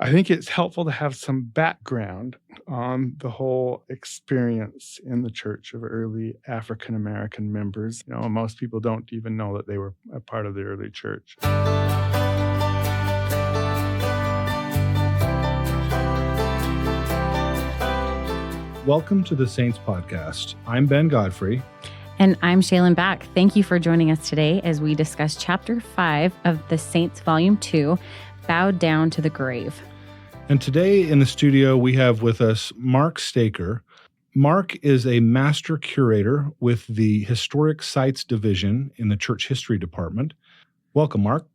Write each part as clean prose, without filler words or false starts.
I think it's helpful to have some background on the whole experience in the church of early African American members. Most people don't even know that they were a part of the early church. Welcome to the Saints Podcast. I'm Ben Godfrey. And I'm Shaylin Back. Thank you for joining us today as we discuss Chapter 5 of the Saints Volume 2, Bowed Down to the Grave. And today in the studio, we have with us Mark Staker. Mark is a master curator with the Historic Sites Division in the Church History Department. Welcome, Mark.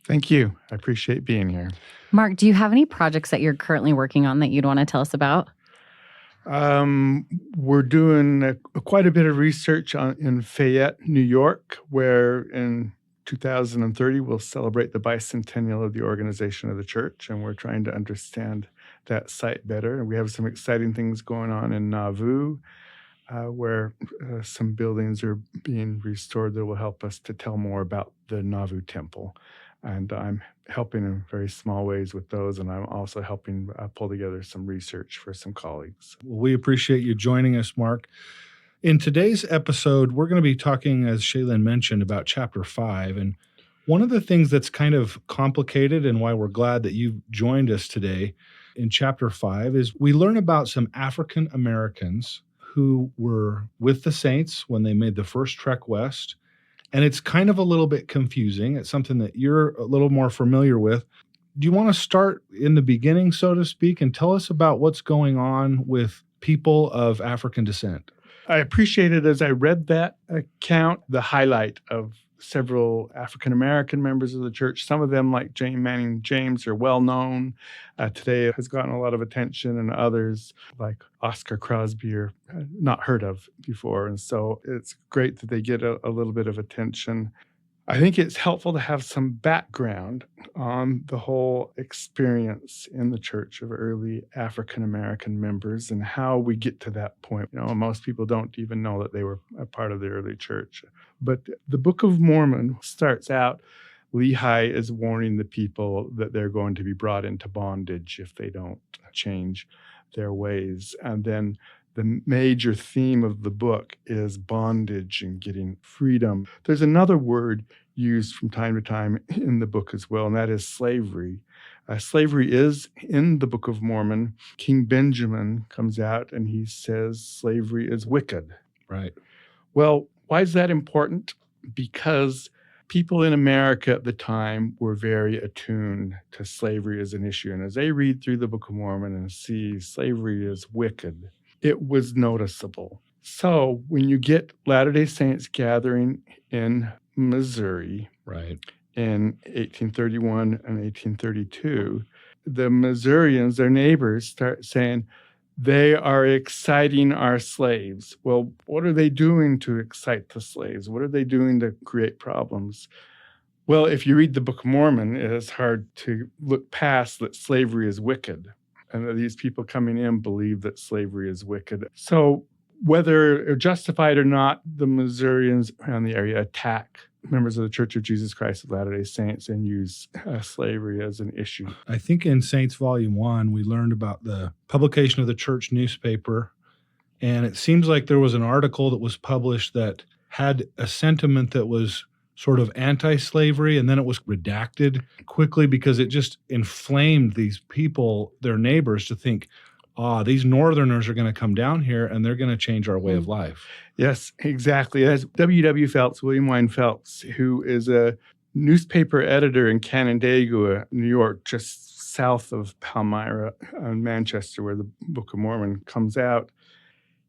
Thank you. I appreciate being here. Mark, do you have any projects that you're currently working on that you'd want to tell us about? We're doing quite a bit of research in Fayette, New York, where in 2030 we'll celebrate the bicentennial of the organization of the church, and we're trying to understand that site better. And we have some exciting things going on in Nauvoo, where some buildings are being restored that will help us to tell more about the Nauvoo Temple. And I'm helping in very small ways with those, and I'm also helping pull together some research for some colleagues. Well, we appreciate you joining us, Mark. In today's episode, we're going to be talking, as Shaylin mentioned, about Chapter 5. And one of the things that's kind of complicated and why we're glad that you've joined us today in Chapter 5 is we learn about some African Americans who were with the Saints when they made the first trek west. And it's kind of a little bit confusing. It's something that you're a little more familiar with. Do you want to start in the beginning, so to speak, and tell us about what's going on with people of African descent? I appreciated, as I read that account, the highlight of several African American members of the church. Some of them, like Jane Manning James, are well known. Today has gotten a lot of attention, and others, like Oscar Crosby, are not heard of before. And so it's great that they get a little bit of attention. I think it's helpful to have some background on the whole experience in the church of early African American members and how we get to that point. Most people don't even know that they were a part of the early church. But the Book of Mormon starts out, Lehi is warning the people that they're going to be brought into bondage if they don't change their ways. And then the major theme of the book is bondage and getting freedom. There's another word used from time to time in the book as well, and that is slavery. Slavery is in the Book of Mormon. King Benjamin comes out and he says slavery is wicked. Right. Well, why is that important? Because people in America at the time were very attuned to slavery as an issue. And as they read through the Book of Mormon and see slavery is wicked, it was noticeable. So when you get Latter-day Saints gathering in Missouri, right, in 1831 and 1832, the Missourians, their neighbors, start saying, they are exciting our slaves. Well, what are they doing to excite the slaves? What are they doing to create problems? Well, if you read the Book of Mormon, it is hard to look past that slavery is wicked, and that these people coming in believe that slavery is wicked. So whether justified or not, the Missourians around the area attack members of the Church of Jesus Christ of Latter-day Saints and use slavery as an issue. I think in Saints Volume 1, we learned about the publication of the church newspaper, and it seems like there was an article that was published that had a sentiment that was sort of anti-slavery, and then it was redacted quickly because it just inflamed these people, their neighbors, to think, these Northerners are going to come down here and they're going to change our way of life. Yes, exactly. As W.W. Phelps, William Wine Phelps, who is a newspaper editor in Canandaigua, New York, just south of Palmyra and Manchester, where the Book of Mormon comes out,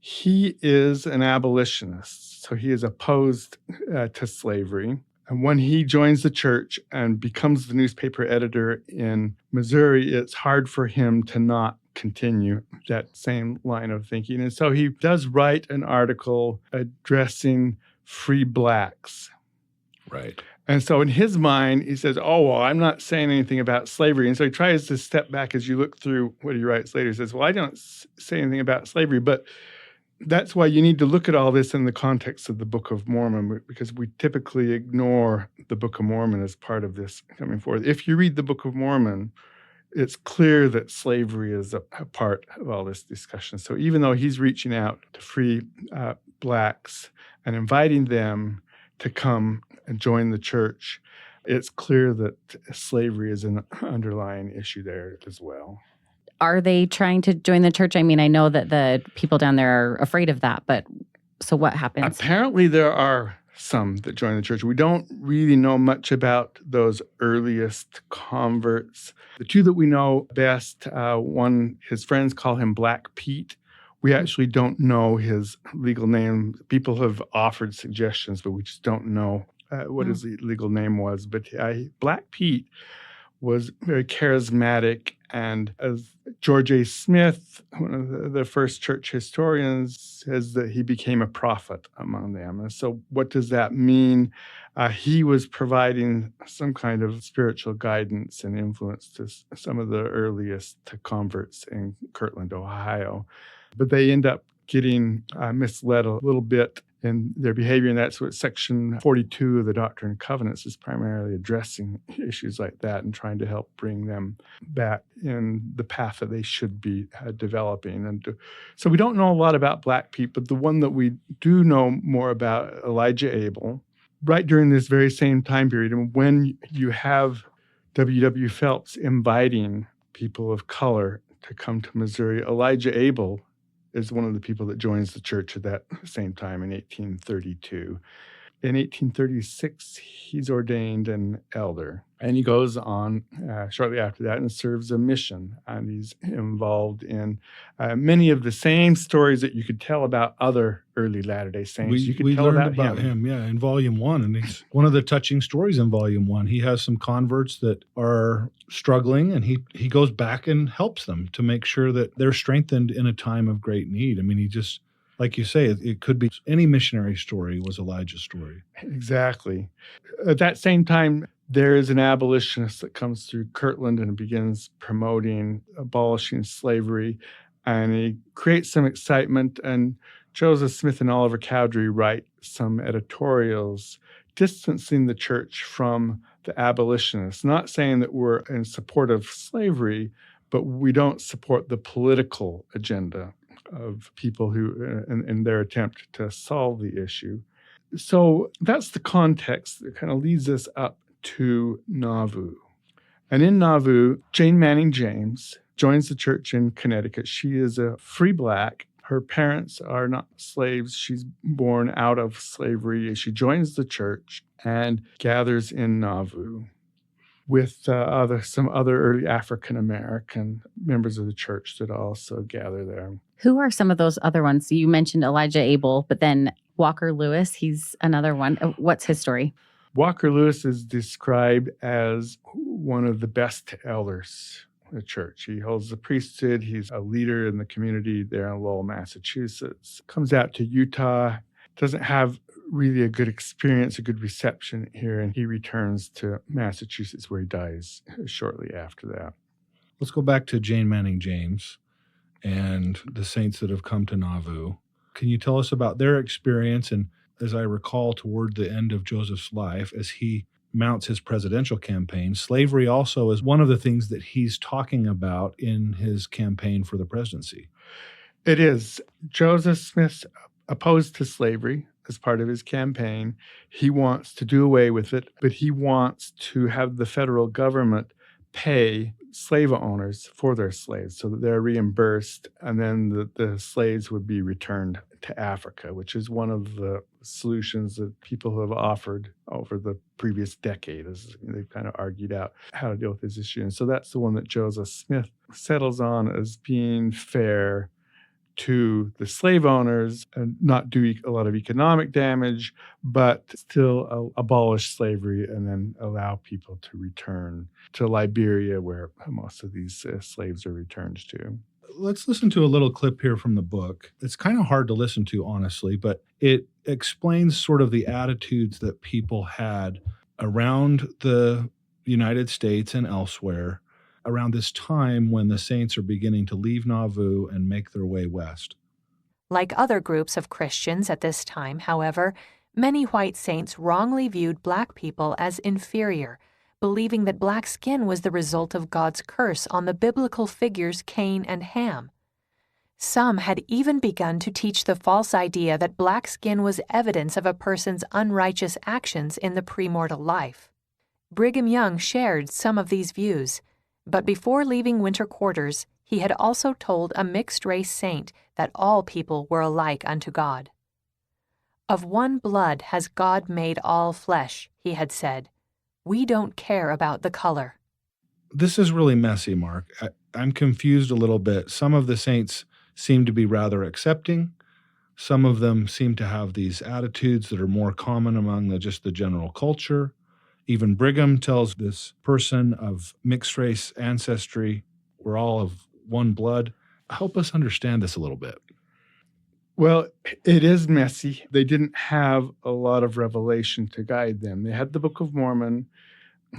he is an abolitionist. So he is opposed to slavery. And when he joins the church and becomes the newspaper editor in Missouri, it's hard for him to not continue that same line of thinking. And so he does write an article addressing free blacks. Right. And so in his mind, he says, I'm not saying anything about slavery. And so he tries to step back as you look through what he writes later. He says, I don't say anything about slavery, but that's why you need to look at all this in the context of the Book of Mormon, because we typically ignore the Book of Mormon as part of this coming forth. If you read the Book of Mormon, it's clear that slavery is a part of all this discussion. So even though he's reaching out to free Blacks and inviting them to come and join the church, it's clear that slavery is an underlying issue there as well. Are they trying to join the church? I mean, I know that the people down there are afraid of that, but so what happens? Apparently there are some that join the church. We don't really know much about those earliest converts. The two that we know best, one, his friends call him Black Pete. We actually don't know his legal name. People have offered suggestions, but we just don't know what his legal name was. But Black Pete was very charismatic, and as George A. Smith, one of the first church historians, says that he became a prophet among them. And so what does that mean? He was providing some kind of spiritual guidance and influence to some of the earliest converts in Kirtland, Ohio. But they end up getting misled a little bit in their behavior, and that's what Section 42 of the Doctrine and Covenants is primarily addressing, issues like that and trying to help bring them back in the path that they should be developing. And so we don't know a lot about Black Pete, but the one that we do know more about, Elijah Abel, right during this very same time period, and when you have W.W. Phelps inviting people of color to come to Missouri, Elijah Abel is one of the people that joins the church at that same time in 1832. In 1836, he's ordained an elder, and he goes on shortly after that and serves a mission. And he's involved in many of the same stories that you could tell about other early Latter-day Saints. You could we tell learned about him, in Volume 1. And it's one of the touching stories in Volume 1. He has some converts that are struggling, and he goes back and helps them to make sure that they're strengthened in a time of great need. I mean, he just, like you say, it could be any missionary story was Elijah's story. Exactly. At that same time, there is an abolitionist that comes through Kirtland and begins promoting abolishing slavery, and he creates some excitement. And Joseph Smith and Oliver Cowdery write some editorials distancing the church from the abolitionists, not saying that we're in support of slavery, but we don't support the political agenda of people who, in their attempt to solve the issue. So that's the context that kind of leads us up to Nauvoo. And in Nauvoo, Jane Manning James joins the church in Connecticut. She is a free Black. Her parents are not slaves. She's born out of slavery. She joins the church and gathers in Nauvoo with some other early African-American members of the church that also gather there. Who are some of those other ones? You mentioned Elijah Abel, but then Walker Lewis, he's another one. What's his story? Walker Lewis is described as one of the best elders in the church. He holds the priesthood. He's a leader in the community there in Lowell, Massachusetts. Comes out to Utah, doesn't have really a good experience, a good reception here, and he returns to Massachusetts where he dies shortly after that. Let's go back to Jane Manning James and the saints that have come to Nauvoo. Can you tell us about their experience? And as I recall, toward the end of Joseph's life, as he mounts his presidential campaign, slavery also is one of the things that he's talking about in his campaign for the presidency. It is. Joseph Smith's opposed to slavery as part of his campaign. He wants to do away with it, but he wants to have the federal government pay slave owners for their slaves so that they're reimbursed, and then the slaves would be returned to Africa, which is one of the solutions that people have offered over the previous decade as they've kind of argued out how to deal with this issue. And so that's the one that Joseph Smith settles on as being fair to the slave owners and not do a lot of economic damage, but still abolish slavery and then allow people to return to Liberia, where most of these slaves are returned to. Let's listen to a little clip here from the book. It's kind of hard to listen to, honestly, but it explains sort of the attitudes that people had around the United States and elsewhere around this time when the saints are beginning to leave Nauvoo and make their way west. Like other groups of Christians at this time, however, many white saints wrongly viewed Black people as inferior believing that black skin was the result of God's curse on the biblical figures Cain and Ham. Some had even begun to teach the false idea that black skin was evidence of a person's unrighteous actions in the premortal life. Brigham Young shared some of these views, but before leaving winter quarters, he had also told a mixed-race saint that all people were alike unto God. "Of one blood has God made all flesh," he had said. "We don't care about the color." This is really messy, Mark. I'm confused a little bit. Some of the saints seem to be rather accepting. Some of them seem to have these attitudes that are more common among just the general culture. Even Brigham tells this person of mixed race ancestry, we're all of one blood. Help us understand this a little bit. Well, it is messy. They didn't have a lot of revelation to guide them. They had the Book of Mormon.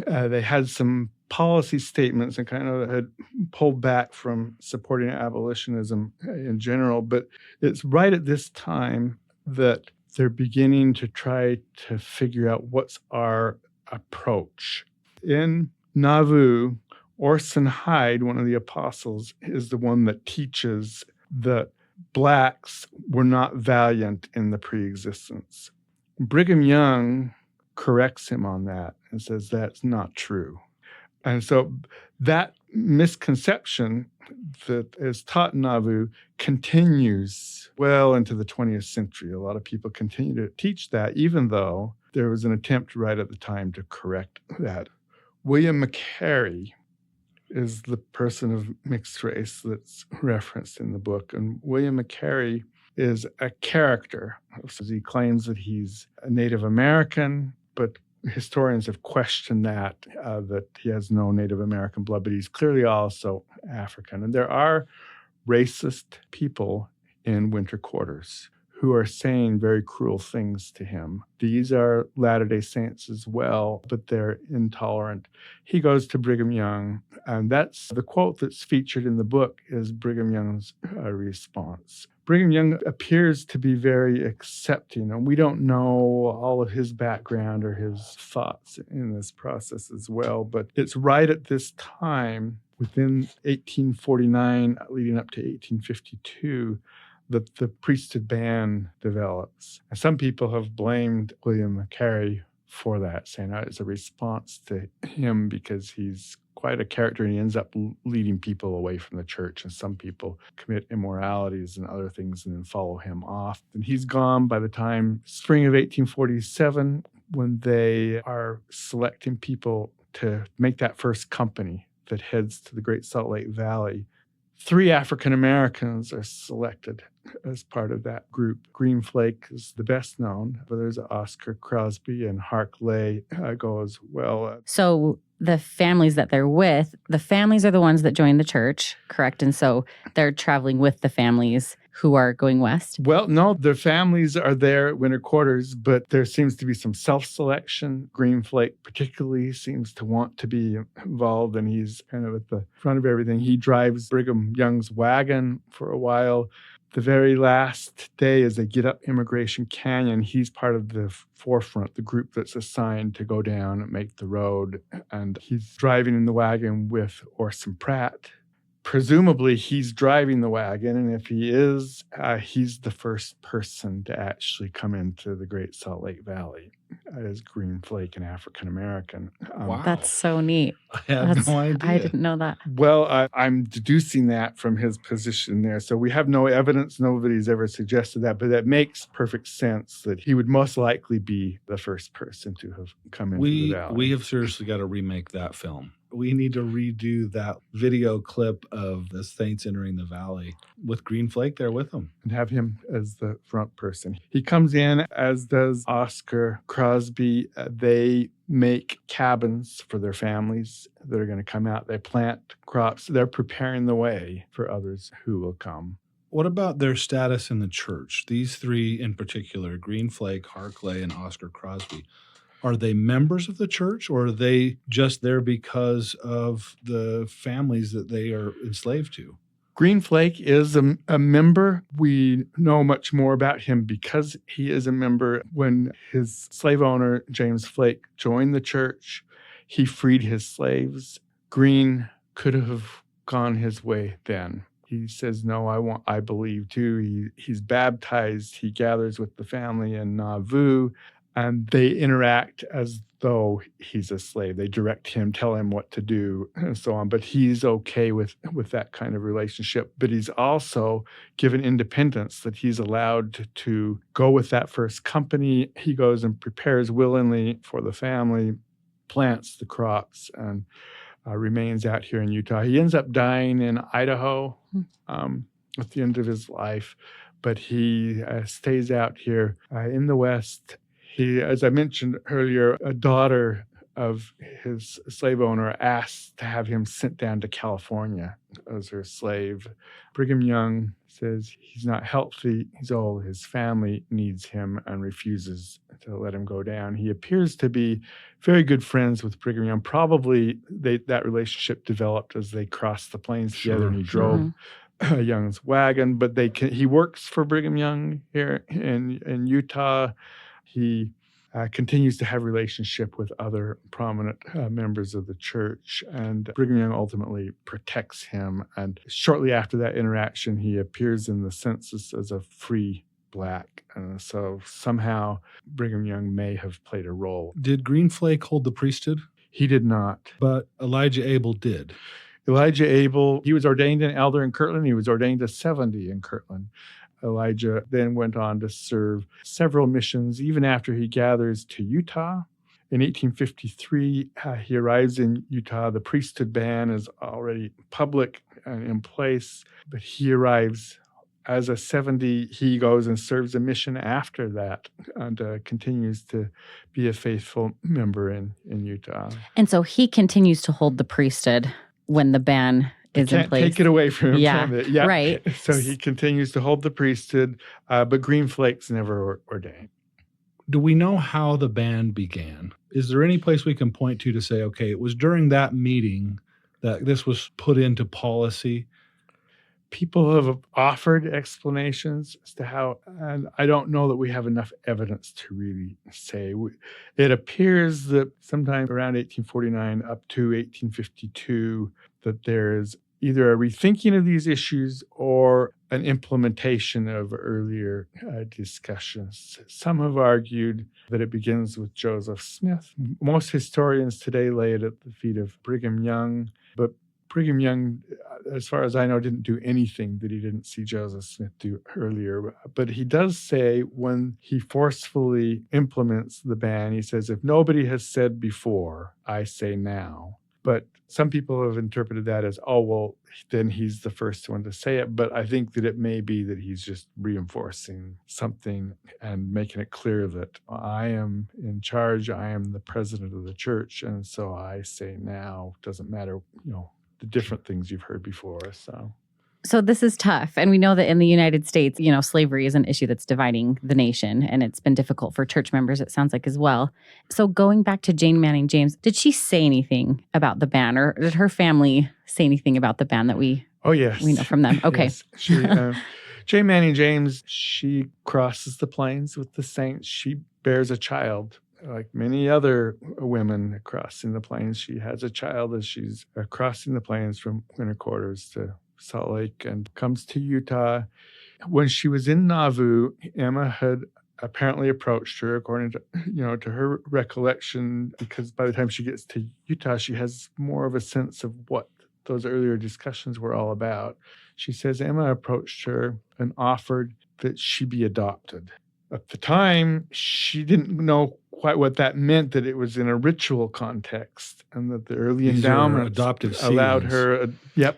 They had some policy statements and kind of had pulled back from supporting abolitionism in general. But it's right at this time that they're beginning to try to figure out what's our approach. In Nauvoo, Orson Hyde, one of the apostles, is the one that teaches that blacks were not valiant in the pre-existence. Brigham Young corrects him on that and says that's not true. And so that misconception that is taught in Nauvoo continues well into the 20th century. A lot of people continue to teach that, even though there was an attempt right at the time to correct that. William McCary is the person of mixed race that's referenced in the book. And William McCary is a character. So he claims that he's a Native American, but historians have questioned that he has no Native American blood, but he's clearly also African. And there are racist people in winter quarters who are saying very cruel things to him. These are Latter-day Saints as well, but they're intolerant. He goes to Brigham Young, and that's the quote that's featured in the book is Brigham Young's response. Brigham Young appears to be very accepting, and we don't know all of his background or his thoughts in this process as well, but it's right at this time, within 1849, leading up to 1852, that the priesthood ban develops. And some people have blamed William McCary for that, saying it's a response to him because he's quite a character and he ends up leading people away from the church. And some people commit immoralities and other things and then follow him off. And he's gone by the time spring of 1847, when they are selecting people to make that first company that heads to the Great Salt Lake Valley. 3 African Americans are selected as part of that group. Green Flake is the best known, but there's Oscar Crosby and Hark Lay go as well. So the families that they're with, the families are the ones that join the church, correct? And so they're traveling with the families who are going west? Well, no, their families are there at winter quarters, but there seems to be some self-selection. Green Flake particularly seems to want to be involved, and he's kind of at the front of everything. He drives Brigham Young's wagon for a while. The very last day, as they get up Immigration Canyon, he's part of the forefront, the group that's assigned to go down and make the road. And he's driving in the wagon with Orson Pratt. Presumably, he's driving the wagon, and if he is, he's the first person to actually come into the Great Salt Lake Valley as Green Flake, an African American. Wow. That's so neat. I had no idea. I didn't know that. Well, I'm deducing that from his position there. So we have no evidence. Nobody's ever suggested that, but that makes perfect sense that he would most likely be the first person to have come into the valley. We have seriously got to remake that film. We need to redo that video clip of the Saints entering the valley with Green Flake there with them. And have him as the front person. He comes in, as does Oscar Crosby. They make cabins for their families that are going to come out. They plant crops. They're preparing the way for others who will come. What about their status in the church? These 3 in particular, Green Flake, Hark Lay, and Oscar Crosby. Are they members of the church, or are they just there because of the families that they are enslaved to? Green Flake is a member. We know much more about him because he is a member. When his slave owner, James Flake, joined the church, he freed his slaves. Green could have gone his way then. He says, no, I believe too. He's baptized. He gathers with the family in Nauvoo, and they interact as though he's a slave. They direct him, tell him what to do, and so on. But he's okay with that kind of relationship. But he's also given independence, that he's allowed to go with that first company. He goes and prepares willingly for the family, plants the crops, and remains out here in Utah. He ends up dying in Idaho at the end of his life, but he stays out here in the West. He, as I mentioned earlier, a daughter of his slave owner asked to have him sent down to California as her slave. Brigham Young says he's not healthy, he's old, his family needs him, and refuses to let him go down. He appears to be very good friends with Brigham Young. Probably that relationship developed as they crossed the plains together, and he drove Young's wagon. But he works for Brigham Young here in Utah. He continues to have relationship with other prominent members of the church, and Brigham Young ultimately protects him. And shortly after that interaction, he appears in the census as a free Black. And so somehow Brigham Young may have played a role. Did Greenflake hold the priesthood? He did not. But Elijah Abel did. Elijah Abel, he was ordained an elder in Kirtland. He was ordained a 70 in Kirtland. Elijah then went on to serve several missions, even after he gathers to Utah. In 1853, he arrives in Utah. The priesthood ban is already public and in place, but he arrives as a 70. He goes and serves a mission after that, and continues to be a faithful member in Utah. And so he continues to hold the priesthood when the ban is in place. Take it away from him. Yeah, right. So he continues to hold the priesthood, but Greenflake's never ordained. Do we know how the ban began? Is there any place we can point to say, okay, it was during that meeting that this was put into policy? People have offered explanations as to how, and I don't know that we have enough evidence to really say. It appears that sometime around 1849 up to 1852, that there is either a rethinking of these issues or an implementation of earlier discussions. Some have argued that it begins with Joseph Smith. Most historians today lay it at the feet of Brigham Young, but Brigham Young, as far as I know, didn't do anything that he didn't see Joseph Smith do earlier. But he does say, when he forcefully implements the ban, he says, if nobody has said before, I say now. But some people have interpreted that as, oh, well, then he's the first one to say it. But I think that it may be that he's just reinforcing something and making it clear that I am in charge, I am the president of the church, and so I say now. Doesn't matter, the different things you've heard before. So this is tough. And we know that in the United States, slavery is an issue that's dividing the nation. And it's been difficult for church members, it sounds like, as well. So going back to Jane Manning James, did she say anything about the ban, or did her family say anything about the ban that we know from them? Okay. Yes. Jane Manning James, she crosses the plains with the saints. She bears a child. Like many other women crossing the plains, she has a child as she's crossing the plains from winter quarters to Salt Lake and comes to Utah. When she was in Nauvoo, Emma had apparently approached her, according to, to her recollection, because by the time she gets to Utah, she has more of a sense of what those earlier discussions were all about. She says Emma approached her and offered that she be adopted. At the time, she didn't know quite what that meant, that it was in a ritual context, and that the early endowments allowed her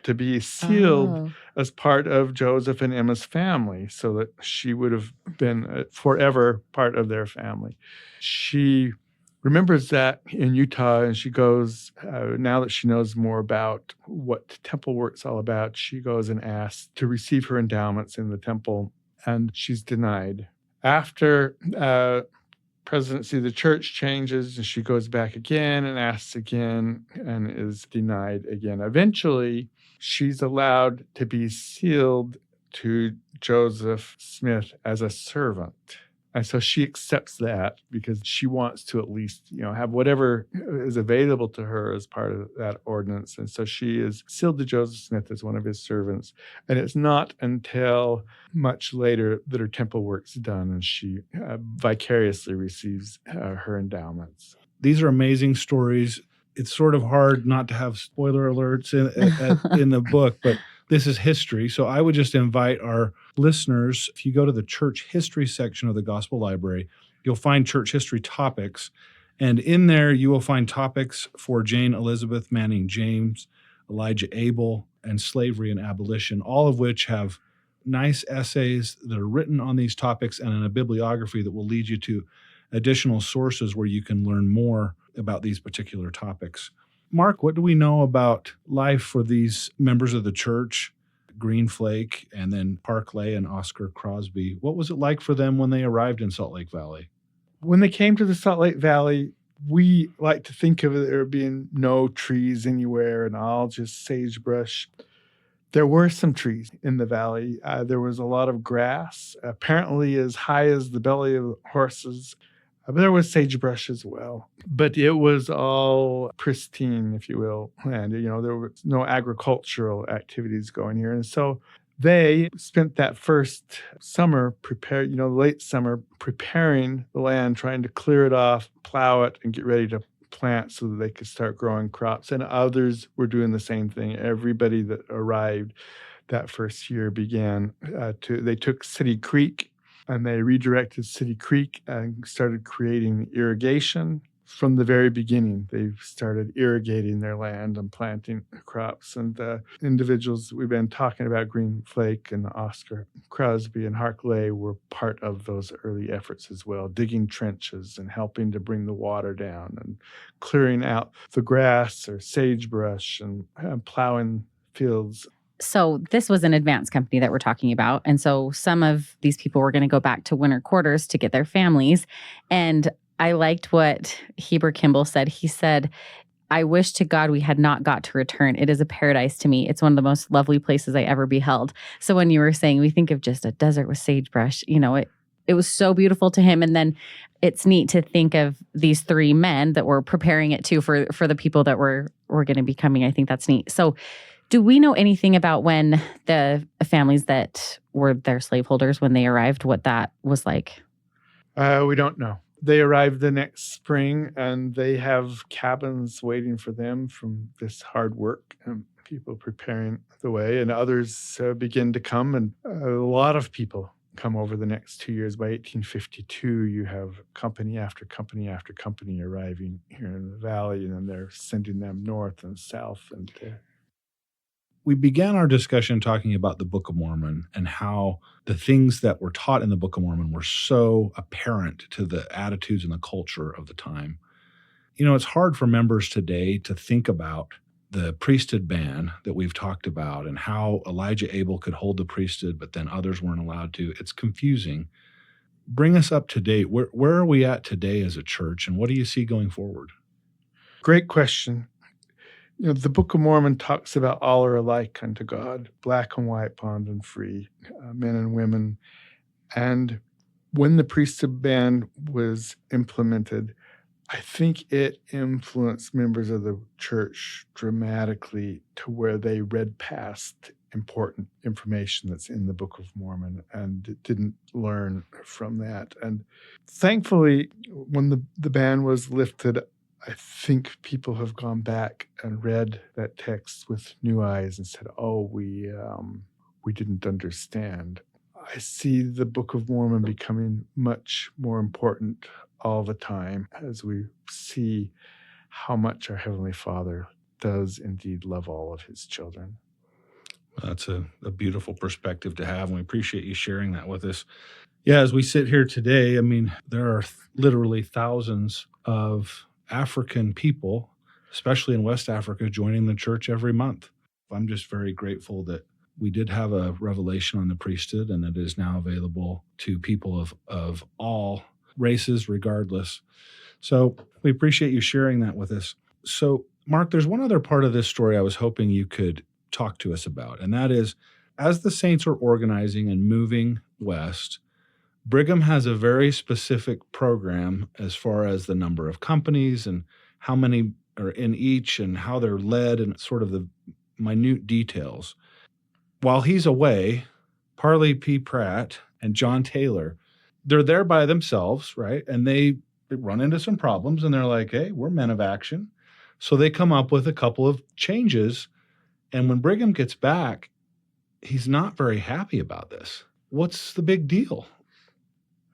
to be sealed as part of Joseph and Emma's family, so that she would have been forever part of their family. She remembers that in Utah, and she goes, now that she knows more about what temple work's all about, she goes and asks to receive her endowments in the temple, and she's denied. After presidency of the church changes, and she goes back again and asks again and is denied again. Eventually, she's allowed to be sealed to Joseph Smith as a servant. And so she accepts that because she wants to at least, have whatever is available to her as part of that ordinance. And so she is sealed to Joseph Smith as one of his servants. And it's not until much later that her temple work's done and she vicariously receives her endowments. These are amazing stories. It's sort of hard not to have spoiler alerts in the book, but this is history. So I would just invite our listeners, if you go to the church history section of the Gospel Library, you'll find church history topics. And in there, you will find topics for Jane Elizabeth Manning James, Elijah Abel, and slavery and abolition, all of which have nice essays that are written on these topics and in a bibliography that will lead you to additional sources where you can learn more about these particular topics. Mark, what do we know about life for these members of the church, Green Flake, and then Park Lay and Oscar Crosby? What was it like for them when they arrived in Salt Lake Valley? When they came to the Salt Lake Valley, we like to think of there being no trees anywhere and all just sagebrush. There were some trees in the valley. There was a lot of grass, apparently as high as the belly of horses. But there was sagebrush as well. But it was all pristine, if you will. And, there was no agricultural activities going here. And so they spent that first summer late summer, preparing the land, trying to clear it off, plow it, and get ready to plant so that they could start growing crops. And others were doing the same thing. Everybody that arrived that first year they took City Creek, and they redirected City Creek and started creating irrigation. From the very beginning, they started irrigating their land and planting crops. And individuals we've been talking about, Green Flake and Oscar Crosby and Park Lay, were part of those early efforts as well, digging trenches and helping to bring the water down and clearing out the grass or sagebrush and plowing fields. So this was an advanced company that we're talking about. And so some of these people were going to go back to winter quarters to get their families. And I liked what Heber Kimball said. He said, "I wish to God we had not got to return. It is a paradise to me. It's one of the most lovely places I ever beheld." So when you were saying we think of just a desert with sagebrush, it was so beautiful to him. And then it's neat to think of these three men that were preparing it too for the people that were going to be coming. I think that's neat. So do we know anything about when the families that were their slaveholders, when they arrived, what that was like? We don't know. They arrived the next spring, and they have cabins waiting for them from this hard work and people preparing the way. And others begin to come, and a lot of people come over the next 2 years. By 1852, you have company after company after company arriving here in the valley, and then they're sending them north and south. And we began our discussion talking about the Book of Mormon and how the things that were taught in the Book of Mormon were so apparent to the attitudes and the culture of the time. It's hard for members today to think about the priesthood ban that we've talked about and how Elijah Abel could hold the priesthood, but then others weren't allowed to. It's confusing. Bring us up to date. Where are we at today as a church, and what do you see going forward? Great question. The Book of Mormon talks about all are alike unto God, black and white, bond and free, men and women. And when the priesthood ban was implemented, I think it influenced members of the church dramatically to where they read past important information that's in the Book of Mormon and didn't learn from that. And thankfully, when the ban was lifted, I think people have gone back and read that text with new eyes and said, "Oh, we didn't understand." I see the Book of Mormon becoming much more important all the time as we see how much our Heavenly Father does indeed love all of his children. That's a beautiful perspective to have, and we appreciate you sharing that with us. Yeah, as we sit here today, there are literally thousands of African people, especially in West Africa, joining the church every month. I'm just very grateful that we did have a revelation on the priesthood and that it is now available to people of all races, regardless. So we appreciate you sharing that with us. So, Mark, there's one other part of this story I was hoping you could talk to us about, and that is, as the saints are organizing and moving west, Brigham has a very specific program as far as the number of companies and how many are in each and how they're led and sort of the minute details. While he's away, Parley P. Pratt and John Taylor, they're there by themselves, right? And they run into some problems and they're like, hey, we're men of action. So they come up with a couple of changes. And when Brigham gets back, he's not very happy about this. What's the big deal?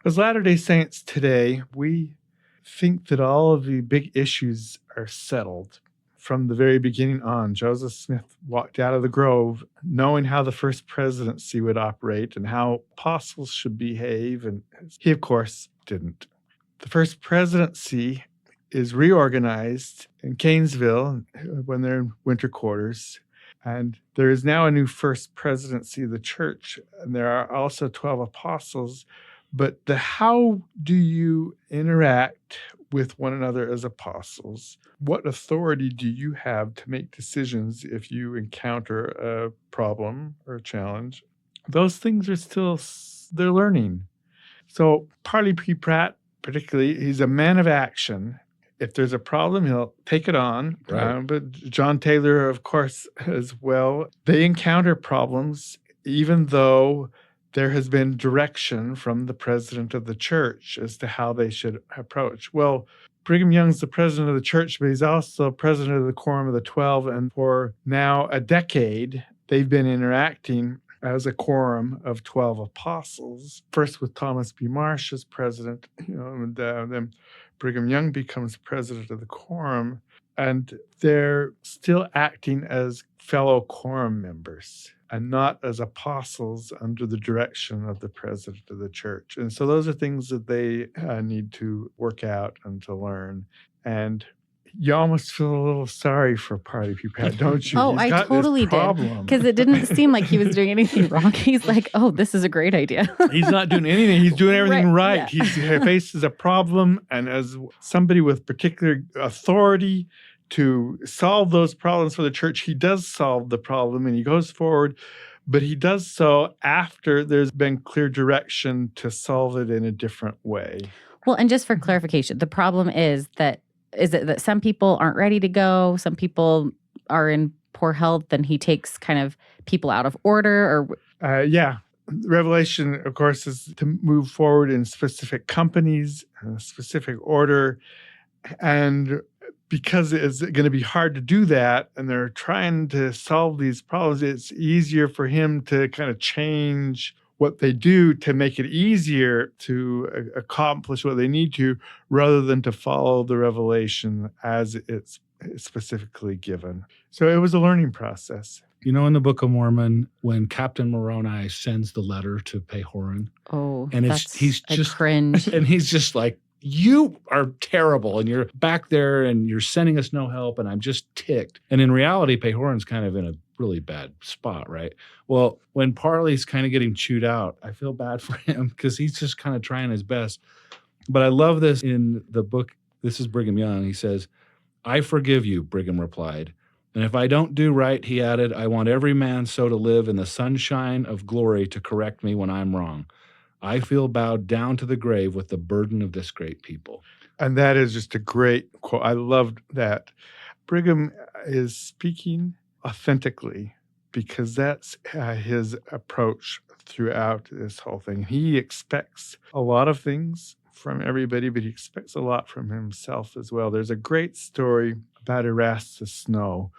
As Latter-day Saints today, we think that all of the big issues are settled. From the very beginning on, Joseph Smith walked out of the grove knowing how the first presidency would operate and how apostles should behave, and he, of course, didn't. The first presidency is reorganized in Canesville when they're in winter quarters, and there is now a new first presidency of the church, and there are also 12 apostles. But the how do you interact with one another as apostles? What authority do you have to make decisions if you encounter a problem or a challenge? Those things are still, they're learning. So Parley P. Pratt, particularly, he's a man of action. If there's a problem, he'll take it on. Right. But John Taylor, of course, as well, they encounter problems even though there has been direction from the president of the church as to how they should approach. Well, Brigham Young's the president of the church, but he's also president of the Quorum of the 12. And for now a decade, they've been interacting as a quorum of 12 apostles, first with Thomas B. Marsh as president, and then Brigham Young becomes president of the quorum, and they're still acting as fellow quorum members and not as apostles under the direction of the president of the church. And so those are things that they need to work out and to learn. And you almost feel a little sorry for Parley P. Pratt, don't you? Oh, He's I got this totally did. problem. Because it didn't seem like he was doing anything wrong. He's like, oh, this is a great idea. He's not doing anything. He's doing everything Right, right. yeah. He faces a problem, and as somebody with particular authority to solve those problems for the church, he does solve the problem and he goes forward, but he does so after there's been clear direction to solve it in a different way. Well, and just for clarification, the problem is it that some people aren't ready to go, some people are in poor health, and he takes kind of people out of order, or Yeah. Revelation, of course, is to move forward in specific companies, in a specific order. And because it's going to be hard to do that, and they're trying to solve these problems, it's easier for him to kind of change what they do to make it easier to accomplish what they need to, rather than to follow the revelation as it's specifically given. So it was a learning process. You know, in the Book of Mormon, when Captain Moroni sends the letter to Pahoran, and he's just cringe. and he's just like, you are terrible, and you're back there, and you're sending us no help, and I'm just ticked. And in reality, Pahoran's kind of in a really bad spot, right? Well, when Parley's kind of getting chewed out, I feel bad for him because he's just kind of trying his best. But I love this in the book. This is Brigham Young. He says, I forgive you, Brigham replied. And if I don't do right, he added, I want every man so to live in the sunshine of glory to correct me when I'm wrong. I feel bowed down to the grave with the burden of this great people. And that is just a great quote. I loved that. Brigham is speaking authentically because that's his approach throughout this whole thing. He expects a lot of things from everybody, but he expects a lot from himself as well. There's a great story about Erastus Snow,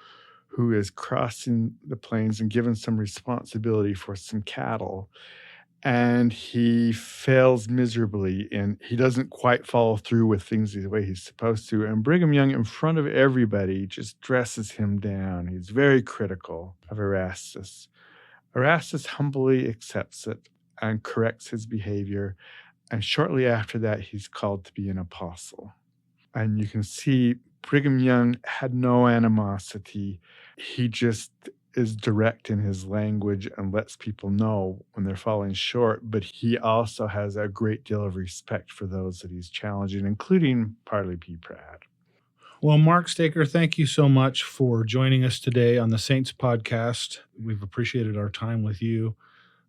who is crossing the plains and given some responsibility for some cattle. And he fails miserably, and he doesn't quite follow through with things the way he's supposed to. And Brigham Young, in front of everybody, just dresses him down. He's very critical of Erastus. Erastus humbly accepts it and corrects his behavior. And shortly after that, he's called to be an apostle. And you can see Brigham Young had no animosity. He just is direct in his language and lets people know when they're falling short, but he also has a great deal of respect for those that he's challenging, including Parley P. Pratt. Well, Mark Staker, thank you so much for joining us today on the Saints podcast. We've appreciated our time with you.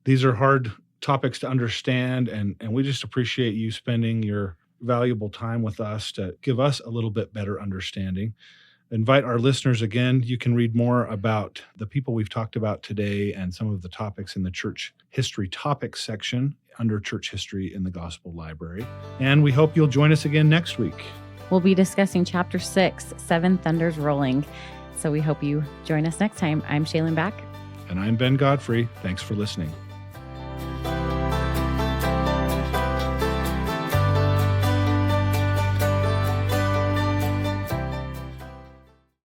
These are hard topics to understand. And we just appreciate you spending your valuable time with us to give us a little bit better understanding. Invite our listeners again. You can read more about the people we've talked about today and some of the topics in the church history topics section under church history in the Gospel Library. And we hope you'll join us again next week. We'll be discussing chapter 6, Seven Thunders Rolling. So we hope you join us next time. I'm Shaylin Back. And I'm Ben Godfrey. Thanks for listening.